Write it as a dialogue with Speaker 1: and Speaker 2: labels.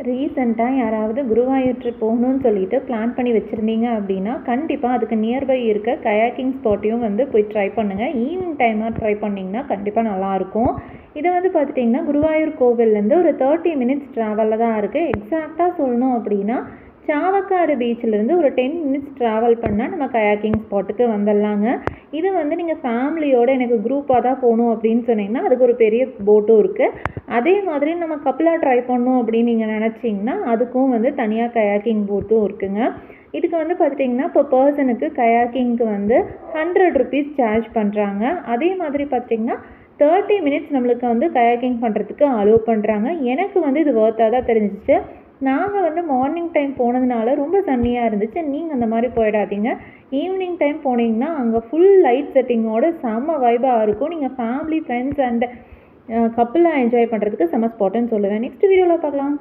Speaker 1: ரீசெண்டாக யாராவது குருவாயூர் ட்ரிப் போகணும்னு சொல்லிட்டு பிளான் பண்ணி வச்சுருந்தீங்க அப்படின்னா கண்டிப்பாக அதுக்கு நியர்பை இருக்க கயாக்கிங் ஸ்பாட்டையும் வந்து போய் ட்ரை பண்ணுங்கள். ஈவினிங் டைமாக ட்ரை பண்ணிங்கன்னா கண்டிப்பாக நல்லாயிருக்கும். இது வந்து பார்த்துட்டிங்கன்னா குருவாயூர் கோவில்லேருந்து ஒரு 30 மினிட்ஸ் ட்ராவலில் தான் இருக்குது. எக்ஸாக்டாக சொல்லணும் அப்படின்னா சாவக்காடு பீச்சிலேருந்து ஒரு 10 மினிட்ஸ் ட்ராவல் பண்ணால் நம்ம கயாக்கிங் ஸ்பாட்டுக்கு வந்துடலாங்க. இது வந்து நீங்கள் ஃபேமிலியோடு எனக்கு குரூப்பாக தான் போகணும் அப்படின்னு சொன்னீங்கன்னா அதுக்கு ஒரு பெரிய போட்டும் இருக்குது. அதே மாதிரி நம்ம கப்பலாக ட்ரை பண்ணணும் அப்படின்னு நீங்கள் நினச்சிங்கன்னா அதுக்கும் வந்து தனியாக கயாக்கிங் போட்டும் இருக்குங்க. இதுக்கு வந்து பார்த்துட்டிங்கன்னா இப்போ பர்சனுக்கு கயாக்கிங்க்கு வந்து 100 ருபீஸ் சார்ஜ் பண்ணுறாங்க. அதே மாதிரி பார்த்திங்கன்னா 30 மினிட்ஸ் நம்மளுக்கு வந்து கயாக்கிங் பண்ணுறதுக்கு அலோவ் பண்ணுறாங்க. எனக்கு வந்து இது ஒர்த்தாக தான் தெரிஞ்சிச்சு. நாங்கள் வந்து மார்னிங் டைம் போனதுனால ரொம்ப சன்னியாக இருந்துச்சு. நீங்கள் அந்த மாதிரி போயிடாதீங்க. ஈவினிங் டைம் போனீங்கன்னா அங்கே ஃபுல் லைட் செட்டிங்கோட செம்ம வைபாக இருக்கும். நீங்கள் ஃபேமிலி ஃப்ரெண்ட்ஸ் அண்ட் கப்புளாக என்ஜாய் பண்ணுறதுக்கு செம்ம ஸ்பாட்டுன்னு சொல்லுவேன். நெக்ஸ்ட் வீடியோவில் பார்க்கலாம்.